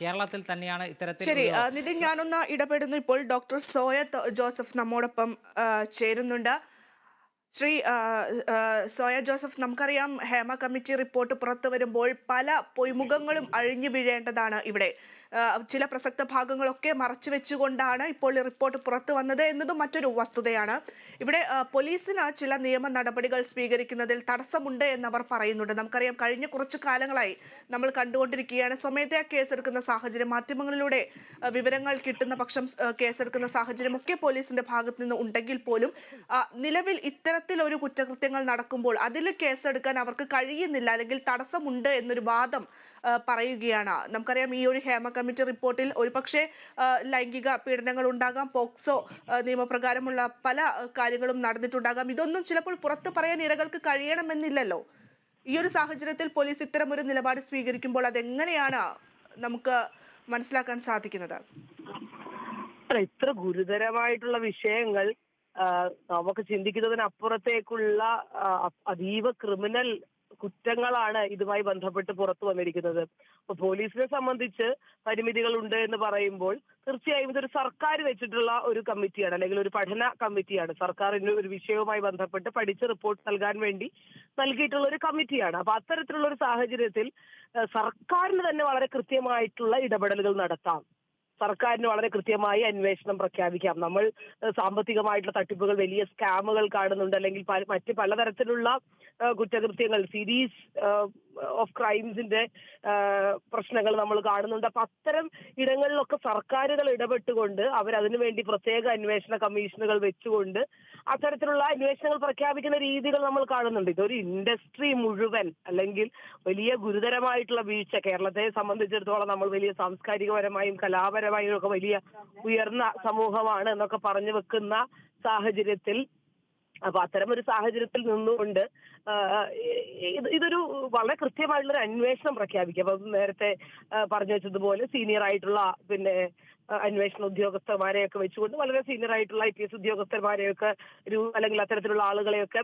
കേരളത്തിൽ തന്നെയാണ് ഇത്തരത്തിൽ ശരി. ഒരു നിതിൻ, ഞാനൊന്ന് ഇടപെടുന്നു. ഇപ്പോൾ ഡോക്ടർ സോയ ജോസഫ് നമ്മോടൊപ്പം ചേരുന്നുണ്ട്. ശ്രീ സോയ ജോസഫ്, നമുക്കറിയാം ഹേമ കമ്മിറ്റി റിപ്പോർട്ട് പുറത്തു വരുമ്പോൾ പല പൊയ്മുഖങ്ങളും അഴിഞ്ഞു വീഴേണ്ടതാണ് ഇവിടെ. ചില പ്രസക്ത ഭാഗങ്ങളൊക്കെ മറച്ചു വെച്ചുകൊണ്ടാണ് ഇപ്പോൾ ഈ റിപ്പോർട്ട് പുറത്തു വന്നത് എന്നതും മറ്റൊരു വസ്തുതയാണ്. ഇവിടെ പോലീസിന് ചില നിയമ നടപടികൾ സ്വീകരിക്കുന്നതിൽ തടസ്സമുണ്ട് എന്നവർ പറയുന്നുണ്ട്. നമുക്കറിയാം കഴിഞ്ഞ കുറച്ചു കാലങ്ങളായി നമ്മൾ കണ്ടുകൊണ്ടിരിക്കുകയാണ് സ്വമേധയാ കേസെടുക്കുന്ന സാഹചര്യം, മാധ്യമങ്ങളിലൂടെ വിവരങ്ങൾ കിട്ടുന്ന പക്ഷം കേസെടുക്കുന്ന സാഹചര്യം ഒക്കെ പോലീസിന്റെ ഭാഗത്ത് നിന്ന് ഉണ്ടെങ്കിൽ പോലും നിലവിൽ ഇത്തരത്തിൽ ഒരു കുറ്റകൃത്യങ്ങൾ നടക്കുമ്പോൾ അതിൽ കേസെടുക്കാൻ അവർക്ക് കഴിയുന്നില്ല, അല്ലെങ്കിൽ തടസ്സമുണ്ട് എന്നൊരു വാദം പറയുകയാണ്. നമുക്കറിയാം ഈ ഒരു ഹേമ കമ്മിറ്റി റിപ്പോർട്ടിൽ ഒരുപക്ഷെ ലൈംഗിക പീഡനങ്ങൾ ഉണ്ടാകാം, പോക്സോ നിയമപ്രകാരമുള്ള പല കാര്യങ്ങളും നടന്നിട്ടുണ്ടാകാം. ഇതൊന്നും ചിലപ്പോൾ പുറത്തു പറയാൻ ഇരകൾക്ക് കഴിയണമെന്നില്ലല്ലോ. ഈ ഒരു സാഹചര്യത്തിൽ പോലീസ് ഇത്തരം ഒരു നിലപാട് സ്വീകരിക്കുമ്പോൾ അതെങ്ങനെയാണ് നമുക്ക് മനസ്സിലാക്കാൻ സാധിക്കുന്നത്? ഇത്ര ഗുരുതരമായിട്ടുള്ള വിഷയങ്ങൾ നമുക്ക് ചിന്തിക്കുന്നതിനപ്പുറത്തേക്കുള്ള അതീവ ക്രിമിനൽ കുറ്റങ്ങളാണ് ഇതുമായി ബന്ധപ്പെട്ട് പുറത്തു വന്നിരിക്കുന്നത്. അപ്പൊ പോലീസിനെ സംബന്ധിച്ച് പരിമിതികളുണ്ട് എന്ന് പറയുമ്പോൾ തീർച്ചയായും ഇതൊരു സർക്കാർ വെച്ചിട്ടുള്ള ഒരു കമ്മിറ്റിയാണ്, അല്ലെങ്കിൽ ഒരു പഠന കമ്മിറ്റിയാണ്. സർക്കാരിന് ഒരു വിഷയവുമായി ബന്ധപ്പെട്ട് പഠിച്ച് റിപ്പോർട്ട് നൽകാൻ വേണ്ടി നൽകിയിട്ടുള്ള ഒരു കമ്മിറ്റിയാണ്. അപ്പൊ അത്തരത്തിലുള്ള ഒരു സാഹചര്യത്തിൽ സർക്കാരിന് തന്നെ വളരെ കൃത്യമായിട്ടുള്ള ഇടപെടലുകൾ നടത്താം. സർക്കാരിന് വളരെ കൃത്യമായി അന്വേഷണം പ്രഖ്യാപിക്കാം. നമ്മൾ സാമ്പത്തികമായിട്ടുള്ള തട്ടിപ്പുകൾ, വലിയ സ്കാമുകൾ കാണുന്നുണ്ട്, അല്ലെങ്കിൽ മറ്റ് പലതരത്തിലുള്ള കുറ്റകൃത്യങ്ങൾ, സീരീസ് ഓഫ് ക്രൈംസിന്റെ പ്രശ്നങ്ങൾ നമ്മൾ കാണുന്നുണ്ട്. അപ്പൊ അത്തരം ഇടങ്ങളിലൊക്കെ സർക്കാരുകൾ ഇടപെട്ടുകൊണ്ട് അവരതിനു വേണ്ടി പ്രത്യേക അന്വേഷണ കമ്മീഷനുകൾ വെച്ചുകൊണ്ട് അത്തരത്തിലുള്ള അന്വേഷണങ്ങൾ പ്രഖ്യാപിക്കുന്ന രീതികൾ നമ്മൾ കാണുന്നുണ്ട്. ഇതൊരു ഇൻഡസ്ട്രി മുഴുവൻ, അല്ലെങ്കിൽ വലിയ ഗുരുതരമായിട്ടുള്ള വീഴ്ച. കേരളത്തെ സംബന്ധിച്ചിടത്തോളം നമ്മൾ വലിയ സാംസ്കാരികപരമായും കലാപരമായും ഒക്കെ വലിയ ഉയർന്ന സമൂഹമാണ് എന്നൊക്കെ പറഞ്ഞു വെക്കുന്ന സാഹചര്യത്തിൽ, അപ്പൊ അത്തരം ഒരു സാഹചര്യത്തിൽ നിന്നുകൊണ്ട് ഇതൊരു വളരെ കൃത്യമായിട്ടുള്ള ഒരു അന്വേഷണം പ്രഖ്യാപിക്കുക. അപ്പൊ നേരത്തെ പറഞ്ഞു വെച്ചതുപോലെ സീനിയർ ആയിട്ടുള്ള അന്വേഷണ ഉദ്യോഗസ്ഥന്മാരെയൊക്കെ വെച്ചുകൊണ്ട് വളരെ സീനിയർ ആയിട്ടുള്ള IPS ഉദ്യോഗസ്ഥന്മാരെയൊക്കെ അല്ലെങ്കിൽ അത്തരത്തിലുള്ള ആളുകളെയൊക്കെ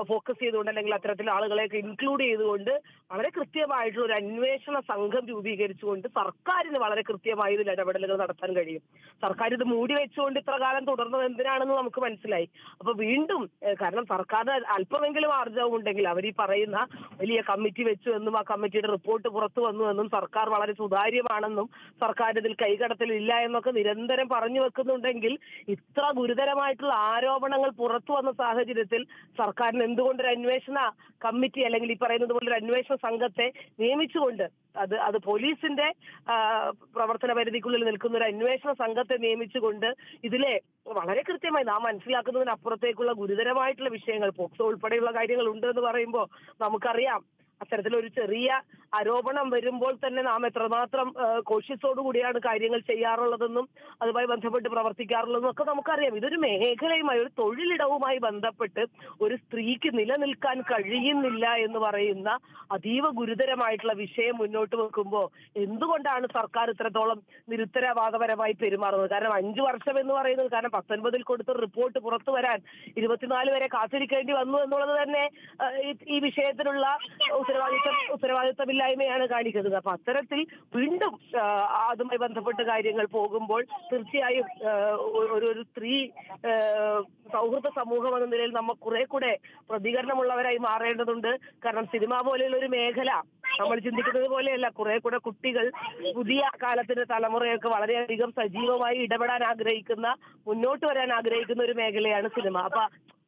ഫോക്കസ് ചെയ്തുകൊണ്ട്, അല്ലെങ്കിൽ അത്തരത്തിലുള്ള ആളുകളെയൊക്കെ ഇൻക്ലൂഡ് ചെയ്തുകൊണ്ട് വളരെ കൃത്യമായിട്ടുള്ള ഒരു അന്വേഷണ സംഘം രൂപീകരിച്ചുകൊണ്ട് സർക്കാരിന് വളരെ കൃത്യമായി ഇതിൽ ഇടപെടലുകൾ നടത്താൻ കഴിയും. സർക്കാർ ഇത് മൂടി വെച്ചുകൊണ്ട് ഇത്ര കാലം തുടർന്നത് എന്തിനാണെന്ന് നമുക്ക് മനസ്സിലായി. അപ്പൊ വീണ്ടും, കാരണം സർക്കാരിന് അല്പമെങ്കിലും ആർജവം ഉണ്ടെങ്കിൽ അവർ ഈ പറയുന്ന വലിയ കമ്മിറ്റി വെച്ചു എന്നും ആ കമ്മിറ്റിയുടെ റിപ്പോർട്ട് പുറത്തു വന്നു എന്നും സർക്കാർ വളരെ സുതാര്യമാണെന്നും സർക്കാർ ഇതിൽ കൈകടത്തലില്ല എന്നൊക്കെ നിരന്തരം പറഞ്ഞു വെക്കുന്നുണ്ടെങ്കിൽ, ഇത്ര ഗുരുതരമായിട്ടുള്ള ആരോപണങ്ങൾ പുറത്തു വന്ന സാഹചര്യത്തിൽ സർക്കാരിന് എന്തുകൊണ്ടൊരു അന്വേഷണ കമ്മിറ്റി, അല്ലെങ്കിൽ ഈ പറയുന്നത് പോലെ ഒരു അന്വേഷണ സംഘത്തെ നിയമിച്ചുകൊണ്ട് അത് പോലീസിന്റെ പ്രവർത്തന പരിധിക്കുള്ളിൽ നിൽക്കുന്ന ഒരു അന്വേഷണ സംഘത്തെ നിയമിച്ചുകൊണ്ട് ഇതിലെ വളരെ കൃത്യമായി നാം മനസ്സിലാക്കുന്നതിനപ്പുറത്തേക്കുള്ള ഗുരുതരമായിട്ടുള്ള വിഷയങ്ങൾ, പോക്സോ ഉൾപ്പെടെയുള്ള കാര്യങ്ങൾ ഉണ്ട് എന്ന് പറയുമ്പോൾ നമുക്കറിയാം അത്തരത്തിലൊരു ചെറിയ ആരോപണം വരുമ്പോൾ തന്നെ നാം എത്രമാത്രം കോഷ്യസോടുകൂടിയാണ് കാര്യങ്ങൾ ചെയ്യാറുള്ളതെന്നും അതുമായി ബന്ധപ്പെട്ട് പ്രവർത്തിക്കാറുള്ളതെന്നും ഒക്കെ നമുക്കറിയാം. ഇതൊരു മേഖലയുമായി, ഒരു തൊഴിലിടവുമായി ബന്ധപ്പെട്ട് ഒരു സ്ത്രീക്ക് നിലനിൽക്കാൻ കഴിയുന്നില്ല എന്ന് പറയുന്ന അതീവ ഗുരുതരമായിട്ടുള്ള വിഷയം മുന്നോട്ട് വെക്കുമ്പോൾ എന്തുകൊണ്ടാണ് സർക്കാർ ഇത്രത്തോളം നിരുത്തരവാദപരമായി പെരുമാറുന്നത്? കാരണം 5 വർഷം എന്ന് പറയുന്നത്, കാരണം 19 കൊടുത്ത റിപ്പോർട്ട് പുറത്തു വരാൻ 24 വരെ കാത്തിരിക്കേണ്ടി വന്നു എന്നുള്ളത് തന്നെ ഈ വിഷയത്തിലുള്ള ഉത്തരവാദിത്തമില്ലായ്മയാണ് കാണിക്കുന്നത്. അപ്പൊ അത്തരത്തിൽ വീണ്ടും അതുമായി ബന്ധപ്പെട്ട് കാര്യങ്ങൾ പോകുമ്പോൾ തീർച്ചയായും ഒരു സ്ത്രീ സൗഹൃദ സമൂഹം എന്ന നിലയിൽ നമ്മൾ കുറെ കൂടെ പ്രതികരണമുള്ളവരായി മാറേണ്ടതുണ്ട്. കാരണം സിനിമ പോലെയുള്ള ഒരു മേഖല നമ്മൾ ചിന്തിക്കുന്നത് പോലെയല്ല. കുറെ കൂടെ കുട്ടികൾ, പുതിയ കാലത്തിന്റെ തലമുറയൊക്കെ വളരെയധികം സജീവമായി ഇടപെടാൻ ആഗ്രഹിക്കുന്ന, മുന്നോട്ട് വരാൻ ആഗ്രഹിക്കുന്ന ഒരു മേഖലയാണ് സിനിമ. അപ്പൊ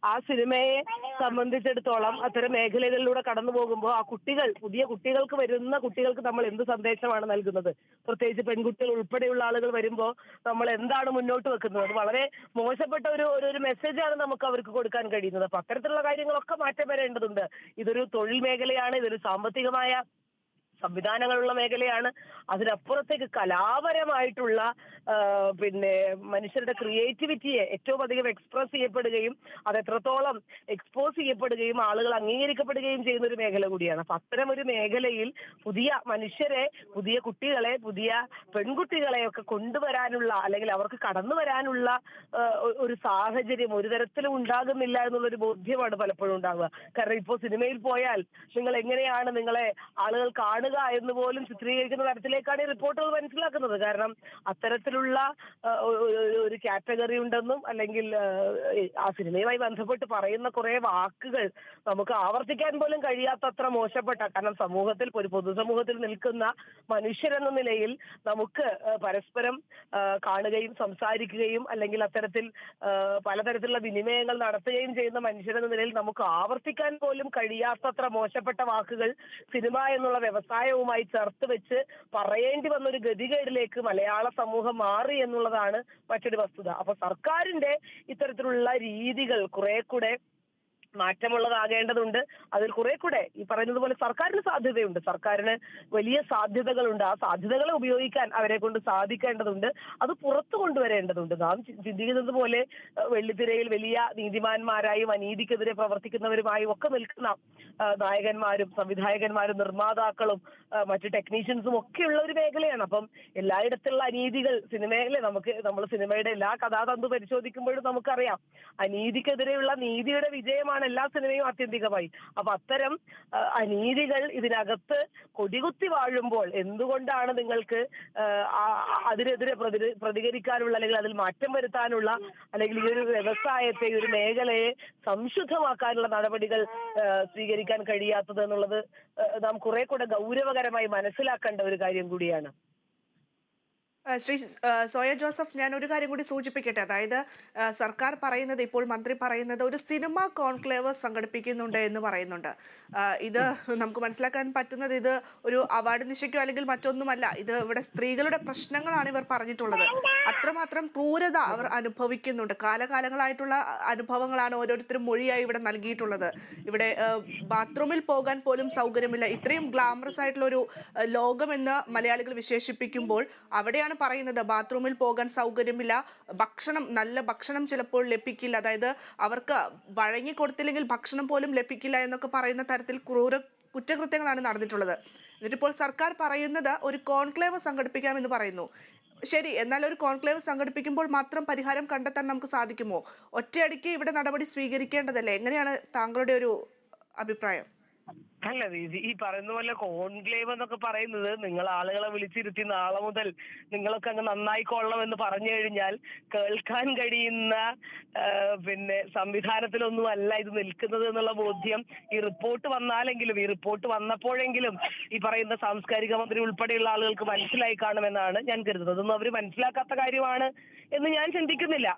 ആ സിനിമയെ സംബന്ധിച്ചിടത്തോളം അത്തരം മേഖലകളിലൂടെ കടന്നു പോകുമ്പോൾ ആ കുട്ടികൾ, പുതിയ കുട്ടികൾക്ക്, വരുന്ന കുട്ടികൾക്ക് നമ്മൾ എന്ത് സന്ദേശമാണ് നൽകുന്നത്? പ്രത്യേകിച്ച് പെൺകുട്ടികൾ ഉൾപ്പെടെയുള്ള ആളുകൾ വരുമ്പോൾ നമ്മൾ എന്താണ് മുന്നോട്ട് വെക്കുന്നത്? അത് വളരെ മോശപ്പെട്ട ഒരു മെസ്സേജാണ് നമുക്ക് അവർക്ക് കൊടുക്കാൻ കഴിയുന്നത്. അപ്പൊ അത്തരത്തിലുള്ള കാര്യങ്ങളൊക്കെ മാറ്റം വരേണ്ടതുണ്ട്. ഇതൊരു തൊഴിൽ മേഖലയാണ്, ഇതൊരു സാമ്പത്തികമായ സംവിധാനങ്ങളുള്ള മേഖലയാണ്. അതിനപ്പുറത്തേക്ക് കലാപരമായിട്ടുള്ള മനുഷ്യരുടെ ക്രിയേറ്റിവിറ്റിയെ ഏറ്റവും അധികം എക്സ്പ്രസ് ചെയ്യപ്പെടുകയും അത് എത്രത്തോളം എക്സ്പോസ് ചെയ്യപ്പെടുകയും ആളുകൾ അംഗീകരിക്കപ്പെടുകയും ചെയ്യുന്ന ഒരു മേഖല കൂടിയാണ്. അപ്പൊ അത്തരം ഒരു മേഖലയിൽ പുതിയ മനുഷ്യരെ, പുതിയ കുട്ടികളെ, പുതിയ പെൺകുട്ടികളെ ഒക്കെ കൊണ്ടുവരാനുള്ള, അല്ലെങ്കിൽ അവർക്ക് കടന്നു വരാനുള്ള ഒരു സാഹചര്യം ഒരു തരത്തിലും ഉണ്ടാകുന്നില്ല എന്നുള്ളൊരു ബോധ്യമാണ് പലപ്പോഴും ഉണ്ടാവുക. കാരണം ഇപ്പോൾ സിനിമയിൽ പോയാൽ നിങ്ങൾ എങ്ങനെയാണ് നിങ്ങളെ ആളുകൾ കാണുക കൊല്ലുക എന്ന് പോലും ചിത്രീകരിക്കുന്ന തരത്തിലേക്കാണ് ഈ റിപ്പോർട്ടുകൾ മനസ്സിലാക്കുന്നത്. കാരണം അത്തരത്തിലുള്ള ഒരു കാറ്റഗറി ഉണ്ടെന്നും, അല്ലെങ്കിൽ ആ സിനിമയുമായി ബന്ധപ്പെട്ട് പറയുന്ന കുറെ വാക്കുകൾ നമുക്ക് ആവർത്തിക്കാൻ പോലും കഴിയാത്തത്ര മോശപ്പെട്ട, കാരണം സമൂഹത്തിൽ, ഒരു പൊതുസമൂഹത്തിൽ നിൽക്കുന്ന മനുഷ്യരെന്ന നിലയിൽ നമുക്ക് പരസ്പരം കാണുകയും സംസാരിക്കുകയും അല്ലെങ്കിൽ അത്തരത്തിൽ പലതരത്തിലുള്ള വിനിമയങ്ങൾ നടത്തുകയും ചെയ്യുന്ന മനുഷ്യരെന്ന നിലയിൽ നമുക്ക് ആവർത്തിക്കാൻ പോലും കഴിയാത്തത്ര മോശപ്പെട്ട വാക്കുകൾ സിനിമ എന്നുള്ള വ്യവസായവുമായി ചേർത്ത് വെച്ച് പറയേണ്ടി വന്നൊരു ഗതികേടിലേക്ക് മലയാള സമൂഹം മാറി എന്നുള്ളതാണ് മറ്റൊരു വസ്തുത. അപ്പൊ സർക്കാരിന്റെ ഇത്തരത്തിലുള്ള രീതികൾ കുറെ കൂടെ മാറ്റമുള്ളതാകേണ്ടതുണ്ട്. അതിൽ കുറെ കൂടെ ഈ പറയുന്നത് പോലെ സർക്കാരിന് സാധ്യതയുണ്ട്, സർക്കാരിന് വലിയ സാധ്യതകളുണ്ട്. ആ സാധ്യതകളെ ഉപയോഗിക്കാൻ അവരെ കൊണ്ട് സാധിക്കേണ്ടതുണ്ട്, അത് പുറത്തു കൊണ്ടുവരേണ്ടതുണ്ട്. നാം ചിന്തിക്കുന്നത് പോലെ വെള്ളിത്തിരയിൽ വലിയ നീതിമാന്മാരായും അനീതിക്കെതിരെ പ്രവർത്തിക്കുന്നവരുമായും ഒക്കെ നിൽക്കുന്ന നായകന്മാരും സംവിധായകന്മാരും നിർമ്മാതാക്കളും മറ്റു ടെക്നീഷ്യൻസും ഒക്കെയുള്ള ഒരു മേഖലയാണ്. അപ്പം എല്ലായിടത്തുള്ള അനീതികൾ സിനിമയിലെ നമ്മൾ സിനിമയുടെ എല്ലാ കഥാതന്തു പരിശോധിക്കുമ്പോഴും നമുക്കറിയാം, അനീതിക്കെതിരെയുള്ള നീതിയുടെ വിജയമാണ് എല്ലാ സിനിമയും ആത്യന്തികമായി. അപ്പൊ അത്തരം അനീതികൾ ഇതിനകത്ത് കൊടികുത്തി വാഴുമ്പോൾ എന്തുകൊണ്ടാണ് നിങ്ങൾക്ക് അതിനെതിരെ പ്രതികരിക്കാനുള്ള, അല്ലെങ്കിൽ അതിൽ മാറ്റം വരുത്താനുള്ള, അല്ലെങ്കിൽ ഈ ഒരു വ്യവസായത്തെ, ഈ ഒരു മേഖലയെ സംശുദ്ധമാക്കാനുള്ള നടപടികൾ സ്വീകരിക്കാൻ കഴിയാത്തത് എന്നുള്ളത് നാം കുറെ കൂടെ ഗൗരവകരമായി മനസ്സിലാക്കേണ്ട ഒരു കാര്യം കൂടിയാണ്. ശ്രീ സോയ ജോസഫ്, ഞാൻ ഒരു കാര്യം കൂടി സൂചിപ്പിക്കട്ടെ. അതായത് സർക്കാർ പറയുന്നത്, ഇപ്പോൾ മന്ത്രി പറയുന്നത് ഒരു സിനിമ കോൺക്ലേവ് സംഘടിപ്പിക്കുന്നുണ്ട് എന്ന് പറയുന്നുണ്ട്. ഇത് നമുക്ക് മനസ്സിലാക്കാൻ പറ്റുന്നത് ഇത് ഒരു അവാർഡ് നിശ്ചയിക്കോ അല്ലെങ്കിൽ മറ്റൊന്നുമല്ല. ഇത് ഇവിടെ സ്ത്രീകളുടെ പ്രശ്നങ്ങളാണ് ഇവർ പറഞ്ഞിട്ടുള്ളത്. അത്രമാത്രം ക്രൂരത അവർ അനുഭവിക്കുന്നുണ്ട്. കാലകാലങ്ങളായിട്ടുള്ള അനുഭവങ്ങളാണ് ഓരോരുത്തരും മൊഴിയായി ഇവിടെ നൽകിയിട്ടുള്ളത്. ഇവിടെ ബാത്റൂമിൽ പോകാൻ പോലും സൗകര്യമില്ല. ഇത്രയും ഗ്ലാമറസ് ആയിട്ടുള്ള ഒരു ലോകമെന്ന് മലയാളികൾ വിശേഷിപ്പിക്കുമ്പോൾ അവിടെയാണ് പറയുന്നത് ബാത്റൂമിൽ പോകാൻ സൗകര്യമില്ല, നല്ല ഭക്ഷണം ചിലപ്പോൾ ലഭിക്കില്ല, അതായത് അവർക്ക് വഴങ്ങി കൊടുത്തില്ലെങ്കിൽ ഭക്ഷണം പോലും ലഭിക്കില്ല എന്നൊക്കെ പറയുന്ന തരത്തിൽ കുറ്റകൃത്യങ്ങളാണ് നടന്നിട്ടുള്ളത്. എന്നിട്ടിപ്പോൾ സർക്കാർ പറയുന്നത് ഒരു കോൺക്ലേവ് സംഘടിപ്പിക്കാമെന്ന് പറയുന്നു. ശരി, എന്നാൽ ഒരു കോൺക്ലേവ് സംഘടിപ്പിക്കുമ്പോൾ മാത്രം പരിഹാരം കണ്ടെത്താൻ നമുക്ക് സാധിക്കുമോ? ഒറ്റയടിക്ക് ഇവിടെ നടപടി സ്വീകരിക്കേണ്ടതല്ലേ? എങ്ങനെയാണ് താങ്കളുടെ ഒരു അഭിപ്രായം? അല്ല, ഈ പറയുന്ന പോലെ കോൺക്ലേവ് എന്നൊക്കെ പറയുന്നത്, നിങ്ങൾ ആളുകളെ വിളിച്ചിരുത്തി നാളെ മുതൽ നിങ്ങളൊക്കെ അങ്ങ് നന്നായിക്കൊള്ളണം എന്ന് പറഞ്ഞു കഴിഞ്ഞാൽ കേൾക്കാൻ കഴിയുന്ന സംവിധാനത്തിലൊന്നും അല്ല ഇത് നിൽക്കുന്നത് എന്നുള്ള ബോധ്യം ഈ റിപ്പോർട്ട് വന്നാലെങ്കിലും, ഈ റിപ്പോർട്ട് വന്നപ്പോഴെങ്കിലും ഈ പറയുന്ന സാംസ്കാരിക മന്ത്രി ഉൾപ്പെടെയുള്ള ആളുകൾക്ക് മനസ്സിലായി കാണുമെന്നാണ് ഞാൻ കരുതുന്നത്. അതൊന്നും അവർ മനസ്സിലാക്കാത്ത കാര്യമാണ് എന്ന് ഞാൻ ചിന്തിക്കുന്നില്ല.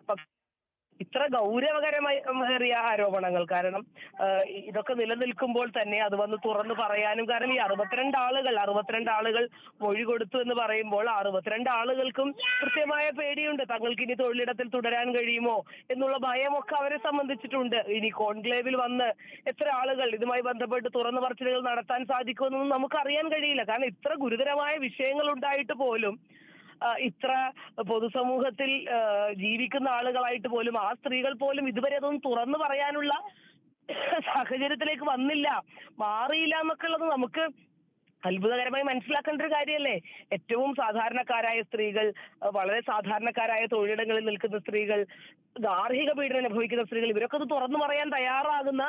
ഇത്ര ഗൗരവകരമായ ആരോപണങ്ങൾ, കാരണം ഇതൊക്കെ നിലനിൽക്കുമ്പോൾ തന്നെ അത് വന്ന് തുറന്നു പറയാനും, കാരണം ഈ 62 ആളുകൾ മൊഴി കൊടുത്തു എന്ന് പറയുമ്പോൾ 62 ആളുകൾക്കും കൃത്യമായ പേടിയുണ്ട്. തങ്ങൾക്ക് ഇനി തൊഴിലിടത്തിൽ തുടരാൻ കഴിയുമോ എന്നുള്ള ഭയമൊക്കെ അവരെ സംബന്ധിച്ചിട്ടുണ്ട്. ഇനി കോൺക്ലേവിൽ വന്ന് എത്ര ആളുകൾ ഇതുമായി ബന്ധപ്പെട്ട് തുറന്നു പറച്ചിലുകൾ നടത്താൻ സാധിക്കുമെന്നൊന്നും നമുക്കറിയാൻ കഴിയില്ല. കാരണം ഇത്ര ഗുരുതരമായ വിഷയങ്ങൾ ഉണ്ടായിട്ട് പോലും, ഇത്ര പൊതുസമൂഹത്തിൽ ജീവിക്കുന്ന ആളുകളായിട്ട് പോലും ആ സ്ത്രീകൾ പോലും ഇതുവരെ അതൊന്നും തുറന്നു പറയാനുള്ള സാഹചര്യത്തിലേക്ക് വന്നില്ല, മാറിയില്ല എന്നൊക്കെ ഉള്ളത് നമുക്ക് അത്ഭുതകരമായി മനസ്സിലാക്കേണ്ട ഒരു കാര്യമല്ലേ. ഏറ്റവും സാധാരണക്കാരായ സ്ത്രീകൾ, വളരെ സാധാരണക്കാരായ തൊഴിലിടങ്ങളിൽ നിൽക്കുന്ന സ്ത്രീകൾ, ഗാർഹിക പീഡനം അനുഭവിക്കുന്ന സ്ത്രീകൾ, ഇവരൊക്കെ അത് തുറന്നു പറയാൻ തയ്യാറാകുന്ന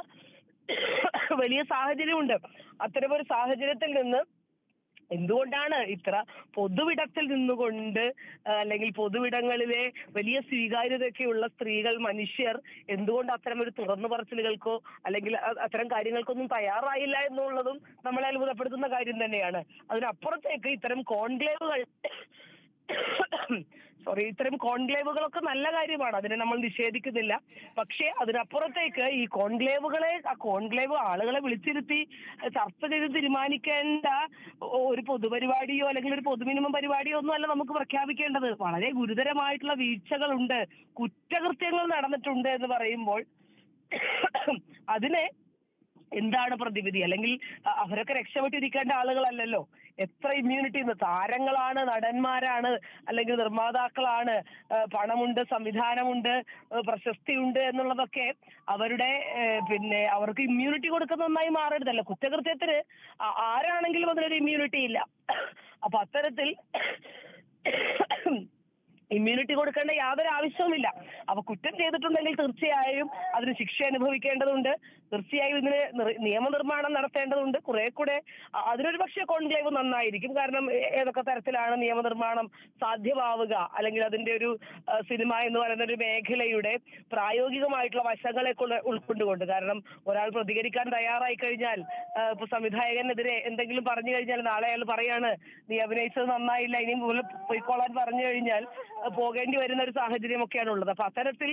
വലിയ സാഹചര്യമുണ്ട്. അത്തരമൊരു സാഹചര്യത്തിൽ നിന്ന് എന്തുകൊണ്ടാണ് ഇത്ര പൊതുവിടത്തിൽ നിന്നുകൊണ്ട്, അല്ലെങ്കിൽ പൊതുവിടങ്ങളിലെ വലിയ സ്വീകാര്യതയൊക്കെയുള്ള സ്ത്രീകൾ, മനുഷ്യർ എന്തുകൊണ്ട് അത്തരം ഒരു തുറന്നു പറച്ചിലുകൾക്കോ അല്ലെങ്കിൽ അത്തരം കാര്യങ്ങൾക്കൊന്നും തയ്യാറായില്ല എന്നുള്ളതും നമ്മളെ അത്ഭുതപ്പെടുത്തുന്ന കാര്യം തന്നെയാണ്. അതിനപ്പുറത്തേക്ക് ഇത്തരം കോൺക്ലേവുകളൊക്കെ നല്ല കാര്യമാണ്, അതിനെ നമ്മൾ നിഷേധിക്കുന്നില്ല. പക്ഷേ അതിനപ്പുറത്തേക്ക് ഈ കോൺക്ലേവ് ആളുകളെ വിളിച്ചിരുത്തി ചർച്ച ചെയ്ത് തീരുമാനിക്കേണ്ട ഒരു പൊതുപരിപാടിയോ അല്ലെങ്കിൽ ഒരു പൊതുമിനിമം പരിപാടിയോ ഒന്നും അല്ല നമുക്ക് പ്രഖ്യാപിക്കേണ്ടത്. വളരെ ഗുരുതരമായിട്ടുള്ള വീഴ്ചകളുണ്ട്, കുറ്റകൃത്യങ്ങൾ നടന്നിട്ടുണ്ട് എന്ന് പറയുമ്പോൾ അതിനെ എന്താണ് പ്രതിവിധി? അല്ലെങ്കിൽ അവരൊക്കെ രക്ഷപ്പെട്ടിരിക്കേണ്ട ആളുകളല്ലല്ലോ. എത്ര ഇമ്മ്യൂണിറ്റി, താരങ്ങളാണ്, നടന്മാരാണ്, അല്ലെങ്കിൽ നിർമ്മാതാക്കളാണ്, പണമുണ്ട്, സംവിധാനമുണ്ട്, പ്രശസ്തിയുണ്ട് എന്നുള്ളതൊക്കെ അവരുടെ അവർക്ക് ഇമ്മ്യൂണിറ്റി കൊടുക്കുന്ന ഒന്നായി മാറരുതല്ലോ. കുറ്റകൃത്യത്തിന് ആരാണെങ്കിലും അതിനൊരു ഇമ്മ്യൂണിറ്റി ഇല്ല. അപ്പൊ അത്തരത്തിൽ ഇമ്മ്യൂണിറ്റി കൊടുക്കേണ്ട യാതൊരു ആവശ്യവുമില്ല. അപ്പൊ കുറ്റം ചെയ്തിട്ടുണ്ടെങ്കിൽ തീർച്ചയായും അതിന് ശിക്ഷ അനുഭവിക്കേണ്ടതുണ്ട്. തീർച്ചയായും ഇതിന് നിയമനിർമ്മാണം നടത്തേണ്ടതുണ്ട്. കുറെ കൂടെ അതിനൊരു പക്ഷേ കോൺക്ലേവ് നന്നായിരിക്കും. കാരണം ഏതൊക്കെ തരത്തിലാണ് നിയമനിർമ്മാണം സാധ്യമാവുക, അല്ലെങ്കിൽ അതിന്റെ ഒരു സിനിമ എന്ന് പറയുന്ന ഒരു മേഖലയുടെ പ്രായോഗികമായിട്ടുള്ള വശങ്ങളെ ഉൾക്കൊണ്ടുകൊണ്ട്. കാരണം ഒരാൾ പ്രതികരിക്കാൻ തയ്യാറായി കഴിഞ്ഞാൽ, ഇപ്പൊ സംവിധായകനെതിരെ എന്തെങ്കിലും പറഞ്ഞു കഴിഞ്ഞാൽ നാളെ അയാൾ പറയാണ് നീ അഭിനയിച്ചത് നന്നായില്ല, ഇനി മുതൽ പോയിക്കോളാൻ പറഞ്ഞു കഴിഞ്ഞാൽ പോകേണ്ടി വരുന്ന ഒരു സാഹചര്യമൊക്കെയാണ് ഉള്ളത്. അപ്പൊ അത്തരത്തിൽ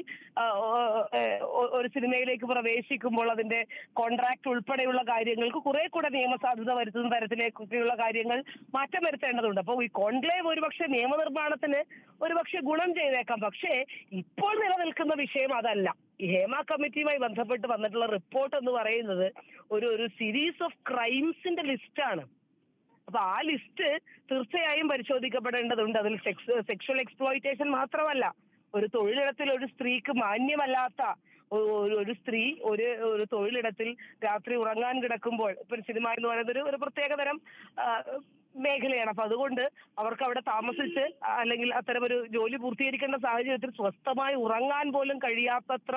ഒരു സിനിമയിലേക്ക് പ്രവേശിക്കുമ്പോൾ അതിന്റെ കോൺട്രാക്ട് ഉൾപ്പെടെയുള്ള കാര്യങ്ങൾക്ക് കുറെ കൂടെ നിയമസാധുത വരുത്തുന്ന തരത്തിലേക്കൊക്കെയുള്ള കാര്യങ്ങൾ മാറ്റം വരുത്തേണ്ടതുണ്ട്. അപ്പോൾ ഈ കോൺക്ലേവ് ഒരുപക്ഷെ നിയമനിർമ്മാണത്തിന് ഒരുപക്ഷെ ഗുണം ചെയ്തേക്കാം. പക്ഷേ ഇപ്പോൾ നിലനിൽക്കുന്ന വിഷയം അതല്ല. ഈ ഹേമ കമ്മിറ്റിയുമായി ബന്ധപ്പെട്ട് വന്നിട്ടുള്ള റിപ്പോർട്ട് എന്ന് പറയുന്നത് ഒരു സീരീസ് ഓഫ് ക്രൈംസിന്റെ ലിസ്റ്റാണ്. അപ്പൊ ആ ലിസ്റ്റ് തീർച്ചയായും പരിശോധിക്കപ്പെടേണ്ടതുണ്ട്. അതിൽ സെക്ഷൽ എക്സ്പ്ലോയിറ്റേഷൻ മാത്രമല്ല, ഒരു തൊഴിലിടത്തിൽ ഒരു സ്ത്രീക്ക് മാന്യമല്ലാത്ത ഒരു സ്ത്രീ ഒരു തൊഴിലിടത്തിൽ രാത്രി ഉറങ്ങാൻ കിടക്കുമ്പോൾ, ഇപ്പൊ സിനിമ എന്ന് പറയുന്നത് ഒരു പ്രത്യേകതരം മേഖലയാണ്. അപ്പൊ അതുകൊണ്ട് അവർക്ക് അവിടെ താമസിച്ച് അല്ലെങ്കിൽ അത്തരമൊരു ജോലി പൂർത്തീകരിക്കേണ്ട സാഹചര്യത്തിൽ സ്വസ്ഥമായി ഉറങ്ങാൻ പോലും കഴിയാത്തത്ര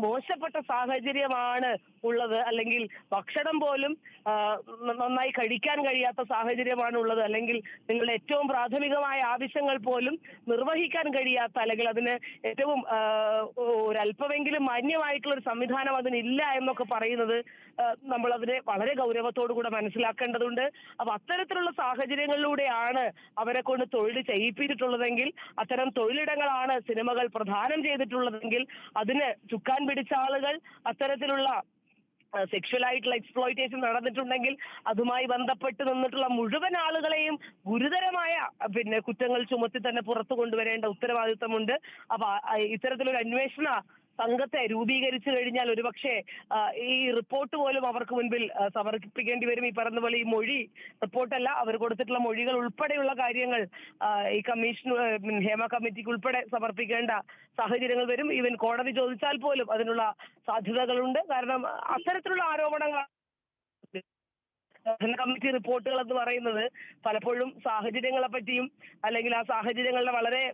മോശപ്പെട്ട സാഹചര്യമാണ് ഉള്ളത്. അല്ലെങ്കിൽ ഭക്ഷണം പോലും നന്നായി കഴിക്കാൻ കഴിയാത്ത സാഹചര്യമാണ് ഉള്ളത്. അല്ലെങ്കിൽ നിങ്ങളുടെ ഏറ്റവും പ്രാഥമികമായ ആവശ്യങ്ങൾ പോലും നിർവഹിക്കാൻ കഴിയാത്ത, അല്ലെങ്കിൽ അതിന് ഏറ്റവും ഒരല്പമെങ്കിലും മാന്യമായിട്ടുള്ള ഒരു സംവിധാനം അതിനില്ല എന്നൊക്കെ പറയുന്നത് നമ്മൾ അതിനെ വളരെ ഗൗരവത്തോടു കൂടെ മനസ്സിലാക്കേണ്ടതുണ്ട്. അപ്പൊ അത്തരത്തിലുള്ള സാഹചര്യങ്ങളിലൂടെയാണ് അവരെ കൊണ്ട് തൊഴിൽ ചെയ്യിപ്പിച്ചിട്ടുള്ളതെങ്കിൽ, അത്തരം തൊഴിലിടങ്ങളാണ് സിനിമകൾ പ്രദാനം ചെയ്തിട്ടുള്ളതെങ്കിൽ, അതിന് ചുക്കാൻ പിടിച്ച ആളുകൾ അത്തരത്തിലുള്ള സെക്ഷൽ ആയിട്ടുള്ള എക്സ്പ്ലോയിറ്റേഷൻ നടന്നിട്ടുണ്ടെങ്കിൽ അതുമായി ബന്ധപ്പെട്ട് നിന്നിട്ടുള്ള മുഴുവൻ ആളുകളെയും ഗുരുതരമായ കുറ്റങ്ങൾ ചുമത്തി തന്നെ പുറത്തു കൊണ്ടുവരേണ്ട ഉത്തരവാദിത്തമുണ്ട്. അപ്പൊ ഇത്തരത്തിലൊരു അന്വേഷണ സംഘത്തെ രൂപീകരിച്ചു കഴിഞ്ഞാൽ ഒരുപക്ഷെ ഈ റിപ്പോർട്ട് പോലും അവർക്ക് മുൻപിൽ സമർപ്പിക്കേണ്ടി വരും. ഈ പറഞ്ഞ പോലെ ഈ മൊഴി റിപ്പോർട്ടല്ല, അവർ കൊടുത്തിട്ടുള്ള മൊഴികൾ ഉൾപ്പെടെയുള്ള കാര്യങ്ങൾ ഈ ഹേമ കമ്മിറ്റിക്ക് ഉൾപ്പെടെ സമർപ്പിക്കേണ്ട സാഹചര്യങ്ങൾ വരും. ഈവൻ കോടതി ചോദിച്ചാൽ പോലും അതിനുള്ള സാധ്യതകളുണ്ട്. കാരണം അത്തരത്തിലുള്ള ആരോപണങ്ങൾ കമ്മിറ്റി റിപ്പോർട്ടുകൾ എന്ന് പറയുന്നത് പലപ്പോഴും സാഹചര്യങ്ങളെ പറ്റിയും അല്ലെങ്കിൽ ആ സാഹചര്യങ്ങളുടെ വളരെ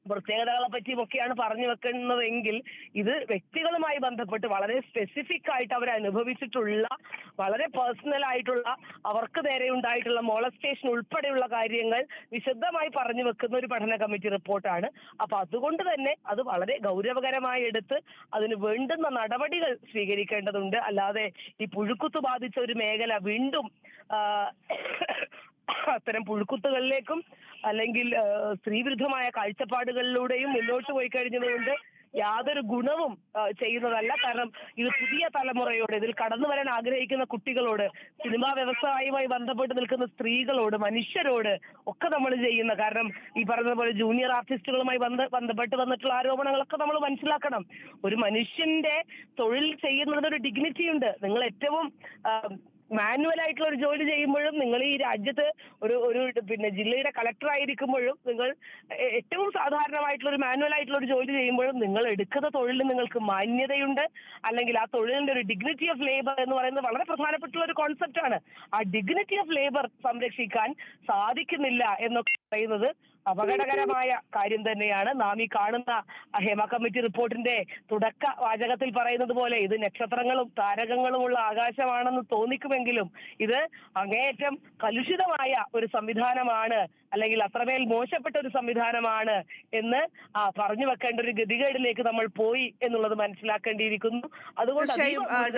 പ്രത്യേകതകളെ പറ്റിയും ഒക്കെയാണ് പറഞ്ഞു വെക്കുന്നതെങ്കിൽ, ഇത് വ്യക്തികളുമായി ബന്ധപ്പെട്ട് വളരെ സ്പെസിഫിക് ആയിട്ട് അവർ അനുഭവിച്ചിട്ടുള്ള വളരെ പേഴ്സണൽ ആയിട്ടുള്ള അവർക്ക് നേരെ ഉണ്ടായിട്ടുള്ള മോളസ്റ്റേഷൻ ഉൾപ്പെടെയുള്ള കാര്യങ്ങൾ വിശദമായി പറഞ്ഞു വെക്കുന്ന ഒരു പഠന കമ്മിറ്റി റിപ്പോർട്ടാണ്. അപ്പൊ അതുകൊണ്ട് തന്നെ അത് വളരെ ഗൗരവകരമായി എടുത്ത് അതിന് വേണ്ടുന്ന നടപടികൾ സ്വീകരിക്കേണ്ടതുണ്ട്. അല്ലാതെ ഈ പുഴുക്കുത്ത് ബാധിച്ച ഒരു മേഖല വീണ്ടും അത്തരം പുഴുക്കുത്തുകളിലേക്കും അല്ലെങ്കിൽ സ്ത്രീവിരുദ്ധമായ കാഴ്ചപ്പാടുകളിലൂടെയും മുന്നോട്ട് പോയി കഴിഞ്ഞതുകൊണ്ട് യാതൊരു ഗുണവും ചെയ്യുന്നതല്ല. കാരണം ഇത് പുതിയ തലമുറയോട്, ഇതിൽ കടന്നു വരാൻ ആഗ്രഹിക്കുന്ന കുട്ടികളോട്, സിനിമാ വ്യവസായവുമായി ബന്ധപ്പെട്ട് നിൽക്കുന്ന സ്ത്രീകളോട്, മനുഷ്യരോട് ഒക്കെ നമ്മൾ ചെയ്യുന്ന, കാരണം ഈ പറഞ്ഞ പോലെ ജൂനിയർ ആർട്ടിസ്റ്റുകളുമായി ബന്ധപ്പെട്ട് വന്നിട്ടുള്ള ആരോപണങ്ങളൊക്കെ നമ്മൾ മനസ്സിലാക്കണം. ഒരു മനുഷ്യന്റെ തൊഴിൽ ചെയ്യുന്നതിനൊരു ഡിഗ്നിറ്റി ഉണ്ട്. നിങ്ങൾ ഏറ്റവും മാനുവൽ ആയിട്ടുള്ള ഒരു ജോലി ചെയ്യുമ്പോഴും, നിങ്ങൾ ഈ രാജ്യത്ത് ഒരു ജില്ലയുടെ കളക്ടർ ആയിരിക്കുമ്പോഴും, നിങ്ങൾ ഏറ്റവും സാധാരണമായിട്ടുള്ള ഒരു മാനുവൽ ആയിട്ടുള്ള ഒരു ജോലി ചെയ്യുമ്പോഴും നിങ്ങൾ എടുക്കുന്ന തൊഴിലിന് നിങ്ങൾക്ക് മാന്യതയുണ്ട്. അല്ലെങ്കിൽ ആ തൊഴിലിന്റെ ഒരു ഡിഗ്നിറ്റി ഓഫ് ലേബർ എന്ന് പറയുന്നത് വളരെ പ്രധാനപ്പെട്ടുള്ള ഒരു കോൺസെപ്റ്റ് ആണ്. ആ ഡിഗ്നിറ്റി ഓഫ് ലേബർ സംരക്ഷിക്കാൻ സാധിക്കുന്നില്ല എന്നൊക്കെ പറയുന്നത് അപകടകരമായ കാര്യം തന്നെയാണ്. നാം ഈ കാണുന്ന ഹേമ കമ്മിറ്റി റിപ്പോർട്ടിന്റെ തുടക്ക വാചകത്തിൽ പറയുന്നത് പോലെ ഇത് നക്ഷത്രങ്ങളും താരകങ്ങളുമുള്ള ആകാശമാണെന്ന് തോന്നിക്കുമെങ്കിലും ഇത് അങ്ങേയറ്റം കലുഷിതമായ ഒരു സംവിധാനമാണ്, അല്ലെങ്കിൽ അത്രമേൽ മോശപ്പെട്ട ഒരു സംവിധാനമാണ് എന്ന് പറഞ്ഞു വെക്കേണ്ട ഒരു ഗതികേടിലേക്ക് നമ്മൾ പോയി എന്നുള്ളത് മനസ്സിലാക്കേണ്ടിയിരിക്കുന്നു. അതുകൊണ്ട്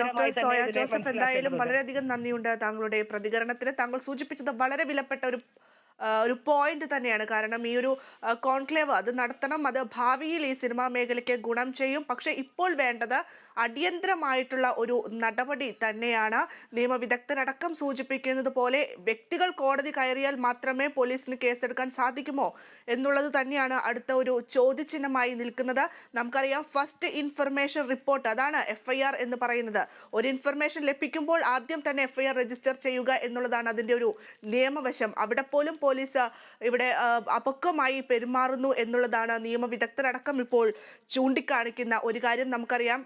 ഡോക്ടർ സോയ ജോസഫ്, എന്തായാലും വളരെയധികം നന്ദിയുണ്ട് താങ്കളുടെ പ്രതികരണത്തിന്. താങ്കൾ സൂചിപ്പിച്ചത് വളരെ വിലപ്പെട്ട ഒരു പോയിന്റ് തന്നെയാണ്. കാരണം ഈ ഒരു കോൺക്ലേവ് അത് നടത്തണം, അത് ഭാവിയിൽ ഈ സിനിമാ മേഖലയ്ക്ക് ഗുണം ചെയ്യും. പക്ഷെ ഇപ്പോൾ വേണ്ടത് അടിയന്തരമായിട്ടുള്ള ഒരു നടപടി തന്നെയാണ്. നിയമവിദഗ്ധരടക്കം സൂചിപ്പിക്കുന്നത് പോലെ വ്യക്തികൾ കോടതി കയറിയാൽ മാത്രമേ പോലീസിന് കേസെടുക്കാൻ സാധിക്കുമോ എന്നുള്ളത് തന്നെയാണ് അടുത്ത ഒരു ചോദ്യചിഹ്നമായി നിൽക്കുന്നത്. നമുക്കറിയാം, ഫസ്റ്റ് ഇൻഫർമേഷൻ റിപ്പോർട്ട്, അതാണ് FIR എന്ന് പറയുന്നത്. ഒരു ഇൻഫർമേഷൻ ലഭിക്കുമ്പോൾ ആദ്യം തന്നെ FIR രജിസ്റ്റർ ചെയ്യുക എന്നുള്ളതാണ് അതിൻ്റെ ഒരു നിയമവശം. അവിടെ പോലും പോലീസ് ഇവിടെ അപക്വമായി പെരുമാറുന്നു എന്നുള്ളതാണ് നിയമവിദഗ്ധരടക്കം ഇപ്പോൾ ചൂണ്ടിക്കാണിക്കുന്ന ഒരു കാര്യം. നമുക്കറിയാം,